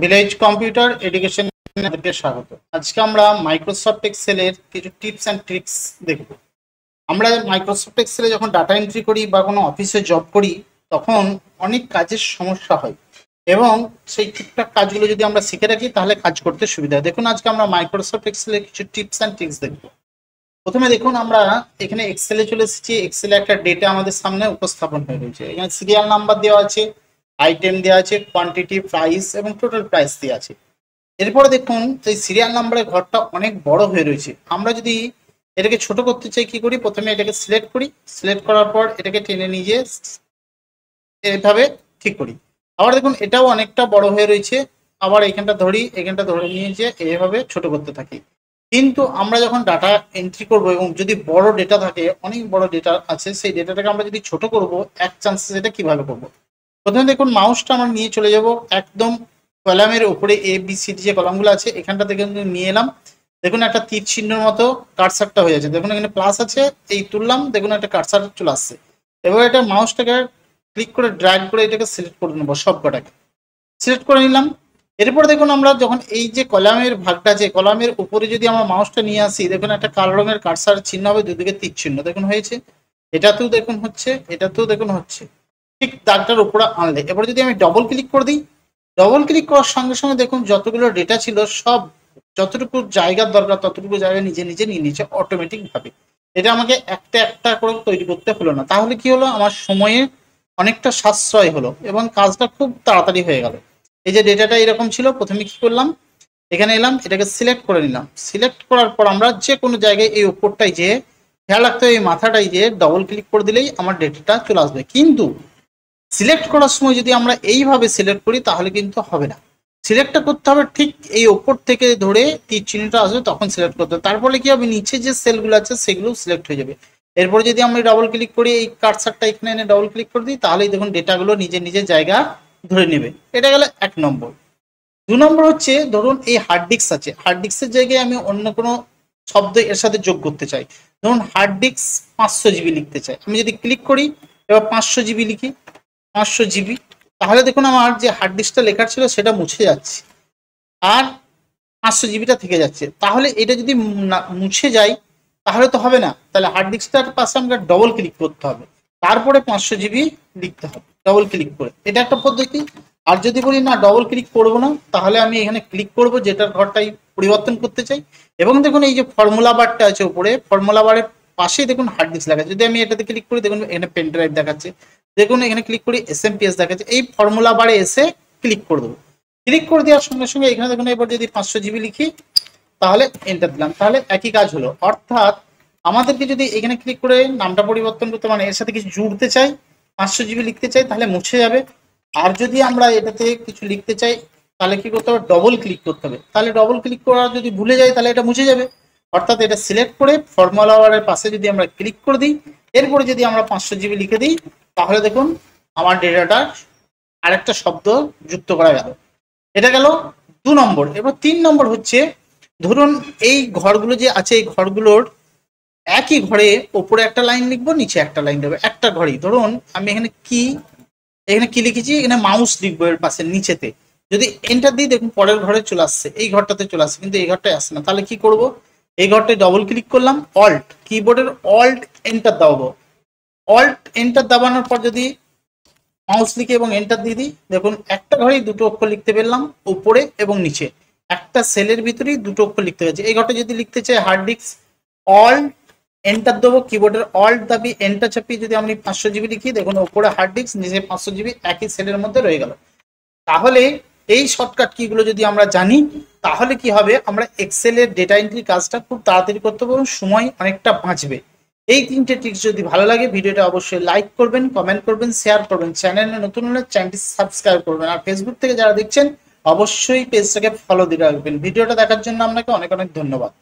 Village computer এডুকেশনকে স্বাগত। আজকে আমরা মাইক্রোসফট এক্সেলের কিছু টিপস অ্যান্ড ট্রিক্স দেখব। আমরা মাইক্রোসফট এক্সেলে যখন ডাটা এন্ট্রি করি বা কোনো অফিসে জব করি তখন অনেক কাজের সমস্যা হয় এবং সেই ঠিকঠাক কাজগুলো যদি আমরা শিখে রাখি তাহলে কাজ করতে সুবিধা হয়। দেখুন আজকে আমরা মাইক্রোসফট এক্সেলের কিছু টিপস অ্যান্ড ট্রিক্স দেখব। প্রথমে দেখুন আমরা এখানে এক্সেলে চলে এসেছি। এক্সেলে একটা ডেটা আমাদের সামনে উপস্থাপন হয়ে রয়েছে। এখানে সিরিয়াল নাম্বার দেওয়া আছে, আইটেম দেওয়া আছে, কোয়ান্টিটি, প্রাইস এবং টোটাল প্রাইস দেওয়া আছে। এরপরে দেখুন এই সিরিয়াল নাম্বারের ঘরটা অনেক বড় হয়ে রয়েছে। আমরা যদি এটাকে ছোট করতে চাই কি করি, প্রথমে এটাকে সিলেক্ট করি, সিলেক্ট করার পর এটাকে টেনে নিয়ে এইভাবে ঠিক করি। আবার দেখুন এটাও অনেকটা বড় হয়ে রয়েছে, আবার এখানটা ধরি, এখানটা ধরে নিয়ে যে এইভাবে ছোট করতে থাকি। কিন্তু আমরা যখন ডাটা এন্ট্রি করব এবং যদি বড় ডেটা থাকে, অনেক বড় ডেটা আছে, সেই ডেটাটাকে আমরা যদি ছোট করব এক চান্সে সেটা কিভাবে করব। প্রথমে দেখুন মাউসটা আমরা নিয়ে চলে যাব একদম কলামের উপরে এ বি সি ডি যে কলামগুলো আছে এখানটা থেকে নিয়ে এলাম। দেখুন একটা তীর চিহ্নের মতো কার্সারটা হয়ে যাচ্ছে। দেখুন এখানে প্লাস আছে, এই তুললাম, দেখুন একটা কার্সার চলে আসছে। এবার এটা মাউসটাকে ক্লিক করে ড্র্যাগ করে এটাকে সিলেক্ট করে নেবো, সব কটাকে সিলেক্ট করে নিলাম। এরপর দেখুন আমরা যখন এই যে কলামের ভাগটা আছে, কলামের উপরে যদি আমরা মাউসটা নিয়ে আসি, দেখুন একটা কালো রঙের কার্সার চিহ্ন হবে, দুদিকে তীর চিহ্ন দেখুন হয়েছে। এটাতেও দেখুন হচ্ছে, এটাতেও দেখুন হচ্ছে, ঠিক দাগটার উপরে আনলে। এবার যদি আমি ডবল ক্লিক করে দিই, ডবল ক্লিক করার সঙ্গে সঙ্গে দেখুন যতগুলো ডেটা ছিল সব যতটুকু জায়গার দরকার ততটুকু জায়গা নিজে নিজে নিয়ে নিচ্ছে অটোমেটিক ভাবে। এটা আমাকে একটা একটা করে তৈরি করতে হলো না। তাহলে কি হলো, আমার সময়ে অনেকটা সাশ্রয় হলো এবং কাজটা খুব তাড়াতাড়ি হয়ে গেল। এই যে ডেটাটা এরকম ছিল, প্রথমে কি করলাম, এখানে এলাম, এটাকে সিলেক্ট করে নিলাম। সিলেক্ট করার পর আমরা যে কোনো জায়গায় এই উপরটাই যে খেয়াল রাখতে হবে, এই মাথাটাই যে ডবল ক্লিক করে দিলেই আমার ডেটাটা চলে আসবে। কিন্তু সিলেক্ট করার সময় যদি আমরা এইভাবে সিলেক্ট করি তাহলে কিন্তু হবে না। সিলেক্টটা করতে হবে ঠিক এই ওপর থেকে ধরে তীর চিহ্নটা আসবে তখন সিলেক্ট করতে হবে। তারপরে কি হবে, নিচে যে সেলগুলো আছে সেগুলো সিলেক্ট হয়ে যাবে। এরপরে যদি আমরা ডবল ক্লিক করি, এই কার্সারটা এখানে এনে ডবল ক্লিক করে দিই, তাহলেই দেখুন ডেটাগুলো নিজে নিজে জায়গা ধরে নেবে। এটা গেল এক নম্বর। দু নম্বর হচ্ছে, ধরুন এই হার্ড ডিস্ক আছে, হার্ড ডিস্কের জায়গায় আমি অন্য কোনো শব্দ এর সাথে যোগ করতে চাই। ধরুন হার্ড ডিস্ক 500 জিবি লিখতে চাই, আমি যদি ক্লিক করি এবার 500 জিবি লিখি, 500 জিবি, তাহলে দেখুন আমার যে হার্ড ডিস্কটা লেখার ছিল সেটা মুছে যাচ্ছে আর 500 জিবিটা থেকে যাচ্ছে। তাহলে এটা যদি মুছে যায় তাহলে তো হবে না, তাহলে হার্ড ডিস্কটার পাশে আমাকে ডবল ক্লিক করতে হবে, তারপরে 500 জিবি লিখতে হবে ডবল ক্লিক করে। এটা একটা পদ্ধতি। আর যদি বলি না ডবল ক্লিক করব না, তাহলে আমি এখানে ক্লিক করব যেটার ঘরটাই পরিবর্তন করতে চাই, এবং দেখুন এই যে ফর্মুলা বারটা আছে উপরে, ফর্মুলা বারের পাশেই দেখুন হার্ড ডিস্ক লেখা আছে। যদি আমি এটাতে ক্লিক করি দেখুন এখানে পেন ড্রাইভ দেখাচ্ছে, দেখুন এখানে ক্লিক করি এসএমপিএস দেখাচ্ছে। এই ফর্মুলা বারে এসে ক্লিক করে দেবো। ক্লিক করে দেওয়ার সঙ্গে সঙ্গে এখানে দেখুন এবার যদি 500 জিবি লিখি তাহলে এন্টার দিলাম, তাহলে একই কাজ হলো। অর্থাৎ আমাদেরকে যদি এখানে ক্লিক করে নামটা পরিবর্তন করতে, মানে এর সাথে কিছু জুড়তে চাই, 500 জিবি লিখতে চাই তাহলে মুছে যাবে। আর যদি আমরা এটাতে কিছু লিখতে চাই তাহলে কি করতে হবে, ডবল ক্লিক করতে হবে। তাহলে ডবল ক্লিক করা যদি ভুলে যাই তাহলে এটা মুছে যাবে। অর্থাৎ এটা সিলেক্ট করে ফর্মুলা বারের পাশে যদি আমরা ক্লিক করে দিই, এরপরে যদি আমরা 500 জিবি লিখে দিই, তাহলে দেখুন আমার ডেটাটা আরেকটা শব্দ যুক্ত করা গেল। এটা গেল 2 নম্বর। এবার 3 নম্বর হচ্ছে, ধরুন এই ঘরগুলো যে আছে এই ঘরগুলোর একই ঘরে ওপরে একটা লাইন লিখবো, নিচে একটা লাইন দেবো, একটা ঘরেই। ধরুন আমি এখানে কি লিখেছি, এখানে মাউস লিখবো এর পাশে নিচেতে, যদি এন্টার দিই দেখুন পরের ঘরে চলে আসছে, এই ঘরটাতে চলে আসছে, কিন্তু এই ঘরটায় আসছে না। তাহলে কি করব, এই ঘরটায় ডবল ক্লিক করলাম, অল্ট কিবোর্ডের অল্ট এন্টার দাবাবো। অল্ট এন্টার দাবানোর পর যদি মাউস লিখে এবং এন্টার দিয়ে দিই, দেখুন একটা ঘরেই দুটো অক্ষর লিখতে পেলাম, উপরে এবং নিচে একটা সেলের ভিতরেই দুটো অক্ষর লিখতে হয়েছে। এই ঘরটা যদি লিখতে চাই হার্ড ডিস্ক, অল্ট এন্টার দেবো, কিবোর্ডের অল্ট দাবি এন্টার চাপিয়ে যদি আমি 500 জিবি লিখি, দেখুন উপরে হার্ড ডিস্ক নিচে 500 জিবি একই সেলের মধ্যে রয়ে গেল। তাহলে এই শর্টকাট কিগুলো যদি আমরা জানি তাহলে কি হবে, আমরা এক্সেলের ডেটা এন্ট্রি কাজটা খুব তাড়াতাড়ি করতে পারবো, সময় অনেকটা বাঁচবে। এই 3টে ট্রিক্স যদি ভালো লাগে ভিডিওটা অবশ্যই লাইক করবেন, কমেন্ট করবেন, শেয়ার করবেন। চ্যানেলে নতুন হলে চ্যানেলটি সাবস্ক্রাইব করবেন, আর ফেসবুক থেকে যারা দেখছেন অবশ্যই পেজটাকে ফলো দিয়ে রাখবেন। ভিডিওটা দেখার জন্য আপনাকে অনেক অনেক ধন্যবাদ।